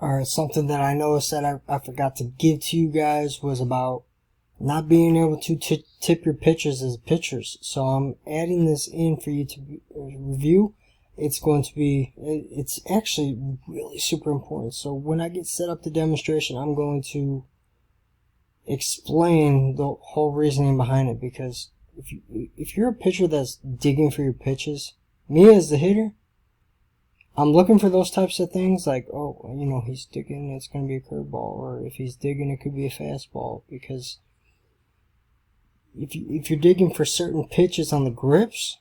Alright, something that I noticed that I forgot to give to you guys was about not being able to tip your pitches as pitchers. So I'm adding this in for you to review. It's actually really super important. So when I get set up the demonstration, I'm going to explain the whole reasoning behind it, because if you're a pitcher that's digging for your pitches, me as the hitter, I'm looking for those types of things, like, oh, he's digging, it's going to be a curveball, or if he's digging, it could be a fastball, because if you're digging for certain pitches on the grips,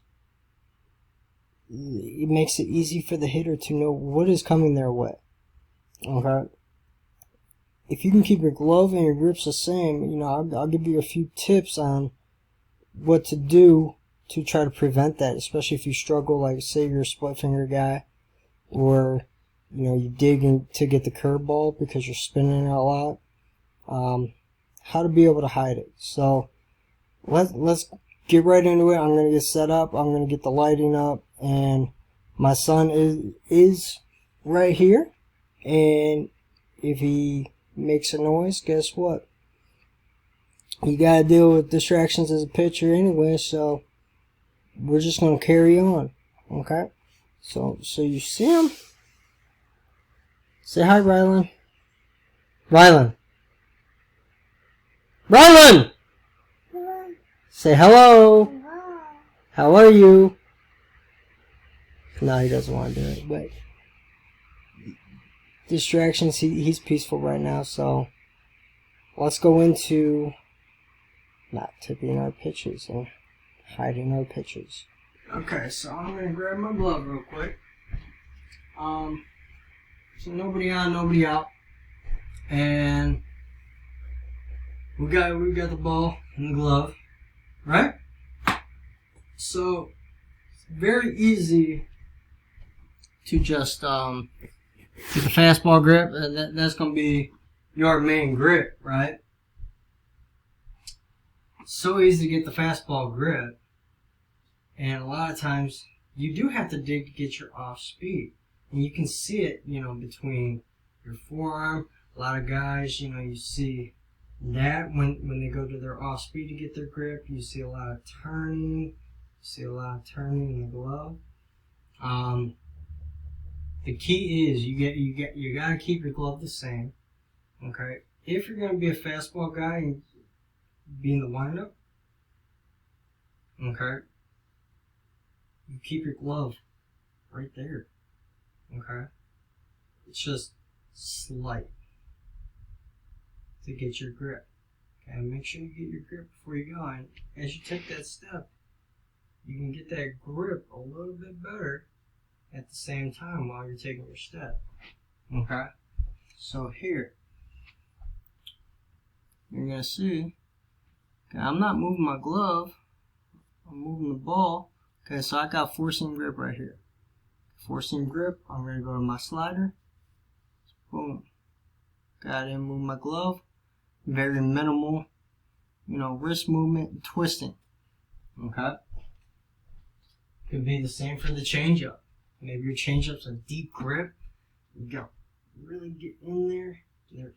it makes it easy for the hitter to know what is coming their way. Okay? If you can keep your glove and your grips the same, I'll give you a few tips on what to do to try to prevent that, especially if you struggle, like say you're a split finger guy, or you dig in to get the curveball because you're spinning it a lot. How to be able to hide it. So let's get right into it. I'm going to get set up. I'm going to get the lighting up, and my son is right here, and if he makes a noise, guess what? You gotta deal with distractions as a pitcher anyway, so we're just gonna carry on. Okay? So you see him? Say hi, Rylan. Rylan! Rylan! Hello. Say hello! Hello. How are you? No, he doesn't want to do it, but distractions, he's peaceful right now, so let's go into not tipping our pitches and hiding our pitches. Okay, so I'm gonna grab my glove real quick. So nobody on, nobody out, and we got the ball in the glove, right? So it's very easy to just get the fastball grip, and that's gonna be your main grip, right? So easy to get the fastball grip, and a lot of times you do have to dig to get your off speed, and you can see it, between your forearm. A lot of guys, you see that when they go to their off speed to get their grip, you see a lot of turning. In the glove. The key is you gotta keep your glove the same. Okay, if you're gonna be a fastball guy and be in the windup, okay, you keep your glove right there. Okay, it's just slight to get your grip. Okay, make sure you get your grip before you go, and as you take that step, you can get that grip a little bit better at the same time while you're taking your step. Okay, so here you're gonna see, okay, I'm not moving my glove, I'm moving the ball. Okay, so I got forcing grip right here. Forcing grip, I'm gonna go to my slider. Boom. Got to move my glove. Very minimal, wrist movement and twisting. Okay? Could be the same for the changeup. Maybe your changeup's a deep grip. You go really get in there. You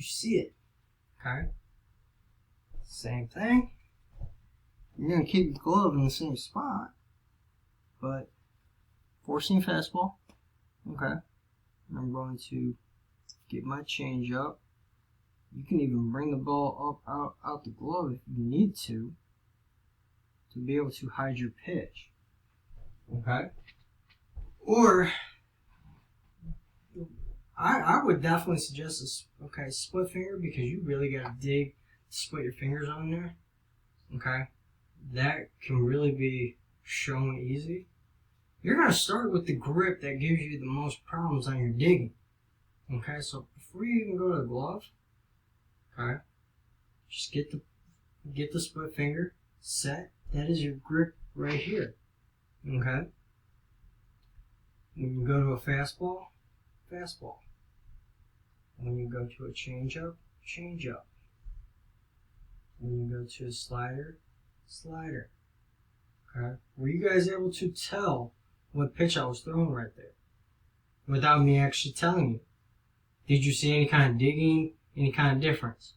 see it. Okay? Same thing. You're going to keep the glove in the same spot, but forcing fastball. Okay? And I'm going to get my change up. You can even bring the ball up out the glove if you need to be able to hide your pitch. Okay? Or I would definitely suggest split finger, because you really got to dig to split your fingers on there. Okay? That can really be shown easy. You're going to start with the grip that gives you the most problems on your digging. Okay, so before you even go to the glove, okay, just get the split finger set. That is your grip right here. Okay? When you go to a fastball, fastball. When you go to a changeup, changeup. When you go to a slider, slider. Okay? Were you guys able to tell what pitch I was throwing right there without me actually telling you? Did you see any kind of digging, any kind of difference?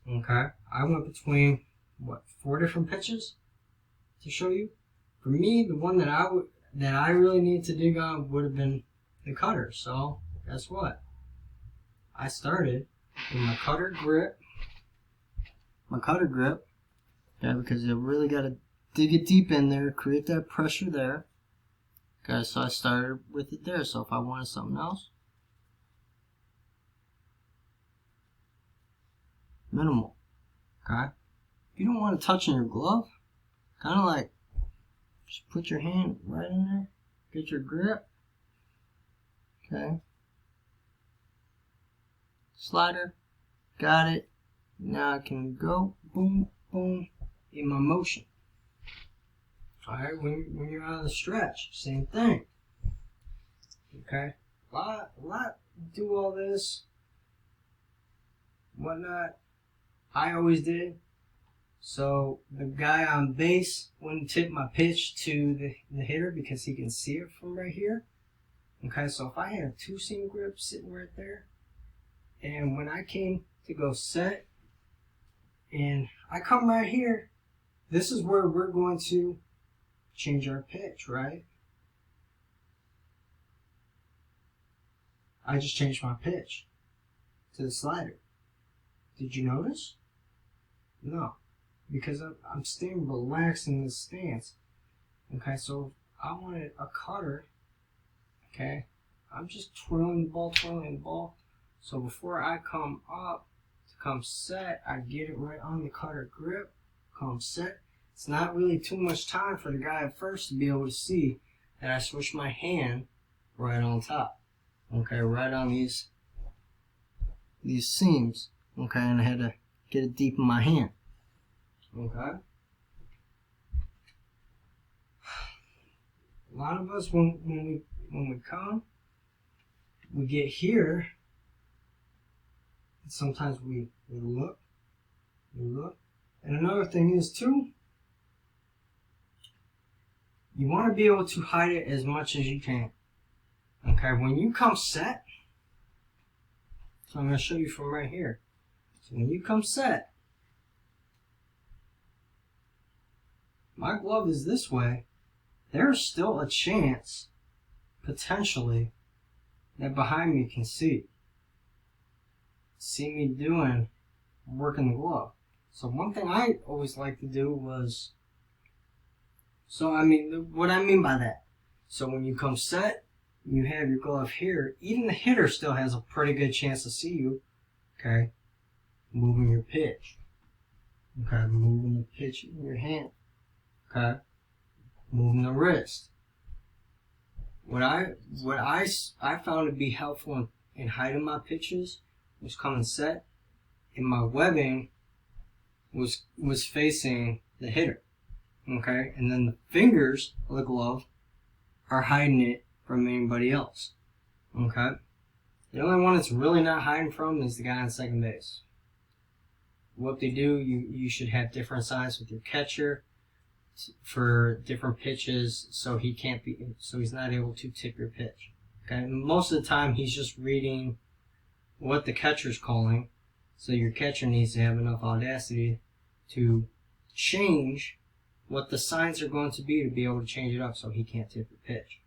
Okay, I went between, what, 4 different pitches to show you? For me, the one that I really need to dig on would have been the cutter. So, guess what? I started with my cutter grip. Yeah, because you really got to dig it deep in there, create that pressure there. Okay, so I started with it there. So if I wanted something else, minimal. Okay, if you don't want to touch in your glove, kind of like just put your hand right in there, get your grip. Okay, slider, got it. Now I can go boom, boom in my motion. Alright, when you're on the stretch, same thing. Okay, a lot do all this, whatnot. I always did. So the guy on base wouldn't tip my pitch to the hitter because he can see it from right here. Okay, so if I had a 2-seam grip sitting right there, and when I came to go set, and I come right here, this is where we're going to change our pitch, right? I just changed my pitch to the slider. Did you notice? No, because I'm staying relaxed in this stance. Okay, so if I wanted a cutter, okay, I'm just twirling the ball. So before I come up to come set, I get it right on the cutter grip, come set. It's not really too much time for the guy at first to be able to see that I switched my hand right on top. Okay, right on these seams. Okay, and I had to get it deep in my hand. Okay. A lot of us, when we come, we get here. And sometimes we look. And another thing is too, you want to be able to hide it as much as you can. Okay, when you come set, so I'm going to show you from right here. So when you come set, my glove is this way. There's still a chance, potentially, that behind me can see me working the glove. So one thing I always like to do was, what I mean by that, so when you come set, you have your glove here, even the hitter still has a pretty good chance to see you, okay, moving your pitch, okay, moving the pitch in your hand, okay, moving the wrist. What I found to be helpful in hiding my pitches was coming set, and my webbing was facing the hitter, okay, and then the fingers of the glove are hiding it from anybody else, okay. The only one it's really not hiding from is the guy on second base. What they do, you should have different signs with your catcher for different pitches, so he's not able to tip your pitch. Okay, and most of the time he's just reading what the catcher's calling, so your catcher needs to have enough audacity to change what the signs are going to be able to change it up so he can't tip your pitch.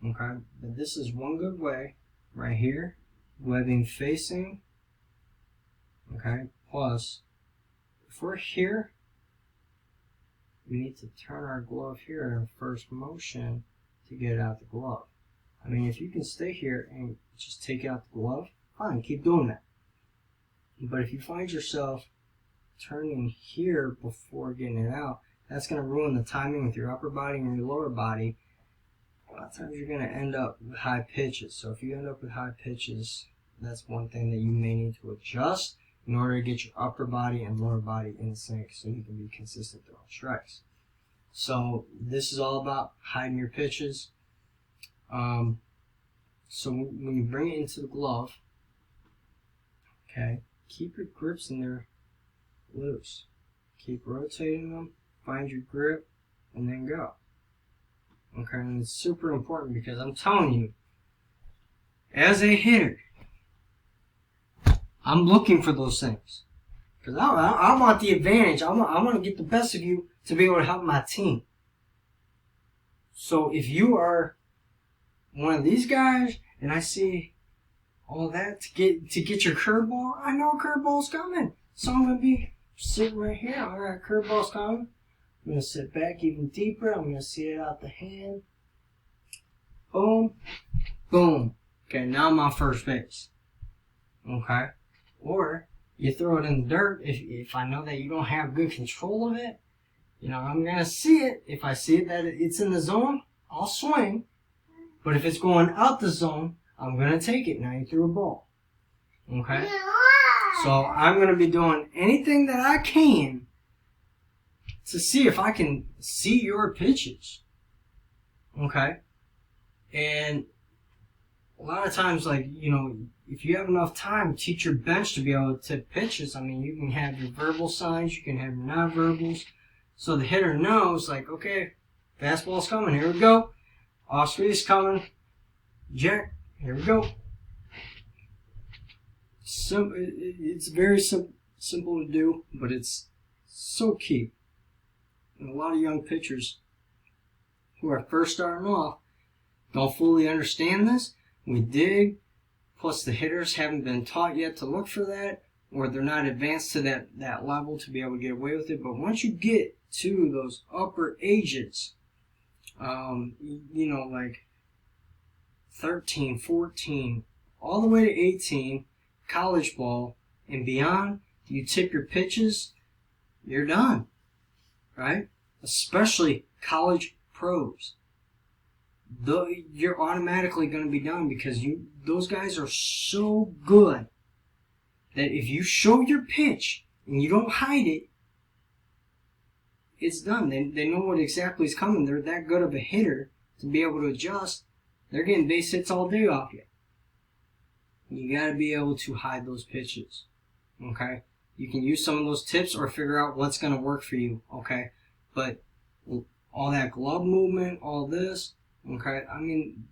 Okay, but this is one good way, right here, webbing facing, okay, plus, if we're here, we need to turn our glove here in first motion to get out the glove. I mean, if you can stay here and just take out the glove, fine, keep doing that. But if you find yourself turning here before getting it out, that's going to ruin the timing with your upper body and your lower body. A lot of times you're going to end up with high pitches. So if you end up with high pitches, that's one thing that you may need to adjust in order to get your upper body and lower body in sync so you can be consistent throughout strikes. So this is all about hiding your pitches. So when you bring it into the glove, okay, keep your grips in there loose. Keep rotating them, find your grip, and then go. Okay, and it's super important because I'm telling you, as a hitter, I'm looking for those things. Because I want the advantage. I want to get the best of you to be able to help my team. So if you are one of these guys and I see all that to get your curveball, I know a curveball's coming. So I'm going to be sitting right here. All right, curveball's coming. I'm going to sit back even deeper. I'm going to see it out the hand. Boom. Boom. Okay, now I'm on first base. Okay. Or you throw it in the dirt. If I know that you don't have good control of it, you know, I'm going to see it. If I see that it's in the zone, I'll swing. But if it's going out the zone, I'm going to take it. Now you threw a ball. Okay? So I'm going to be doing anything that I can to see if I can see your pitches. Okay? And a lot of times, like, you know, if you have enough time, teach your bench to be able to tip pitches. I mean, you can have your verbal signs, you can have your non-verbals. So the hitter knows, like, okay, fastball's coming, here we go. Off speed is coming. Jack, here we go. It's very simple to do, but it's so key. And a lot of young pitchers who are first starting off don't fully understand this. We dig, plus the hitters haven't been taught yet to look for that, or they're not advanced to that level to be able to get away with it. But once you get to those upper ages, you know, like 13, 14, all the way to 18, college ball and beyond, you tip your pitches, you're done, right? Especially college pros. You're automatically going to be done because those guys are so good that if you show your pitch and you don't hide it, it's done. They know what exactly is coming. They're that good of a hitter to be able to adjust. They're getting base hits all day off you. You got to be able to hide those pitches. Okay? You can use some of those tips or figure out what's going to work for you. Okay? But all that glove movement, all this, okay, I mean,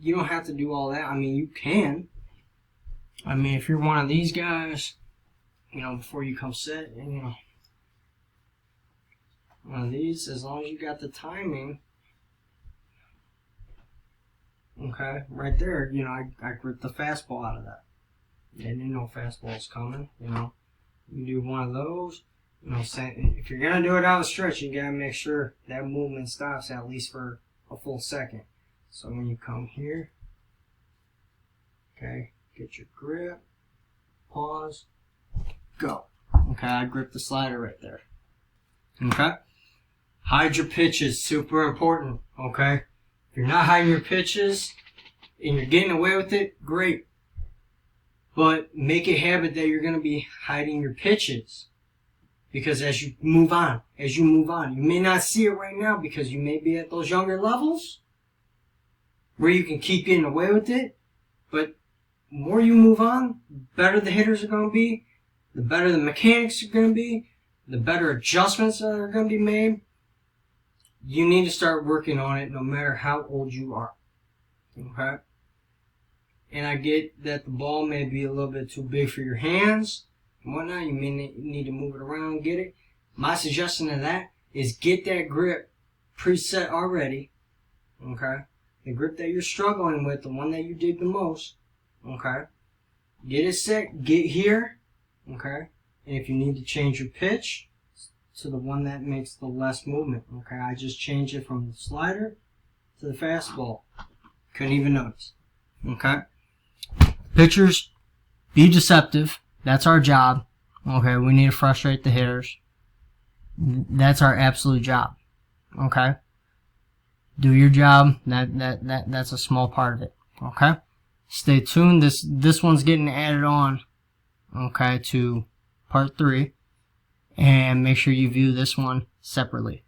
you don't have to do all that. I mean, you can. I mean, if you're one of these guys, you know, before you come set, you know, one of these, as long as you got the timing, okay, right there, you know, I gripped the fastball out of that. They didn't know fastball's coming, you know. You do one of those, you know, if you're going to do it out of stretch, you got to make sure that movement stops at least for a full second. So when you come here, okay, get your grip, pause, go. Okay, I gripped the slider right there. Okay, hide your pitches, super important. Okay, if you're not hiding your pitches and you're getting away with it, great. But make a habit that you're going to be hiding your pitches. Because as you move on, you may not see it right now because you may be at those younger levels where you can keep getting away with it. But the more you move on, the better the hitters are going to be, the better the mechanics are going to be, the better adjustments that are going to be made. You need to start working on it no matter how old you are. Okay? And I get that the ball may be a little bit too big for your hands and whatnot. You may need to move it around and get it. My suggestion to that is get that grip preset already. Okay? The grip that you're struggling with, the one that you dig the most. Okay? Get it set, get here. Okay? And if you need to change your pitch to the one that makes the less movement. Okay? I just changed it from the slider to the fastball. Couldn't even notice. Okay? Pitchers, be deceptive. That's our job. Okay, we need to frustrate the hitters. That's our absolute job. Okay? Do your job. That's a small part of it. Okay? Stay tuned. This one's getting added on, okay, to part 3. And make sure you view this one separately.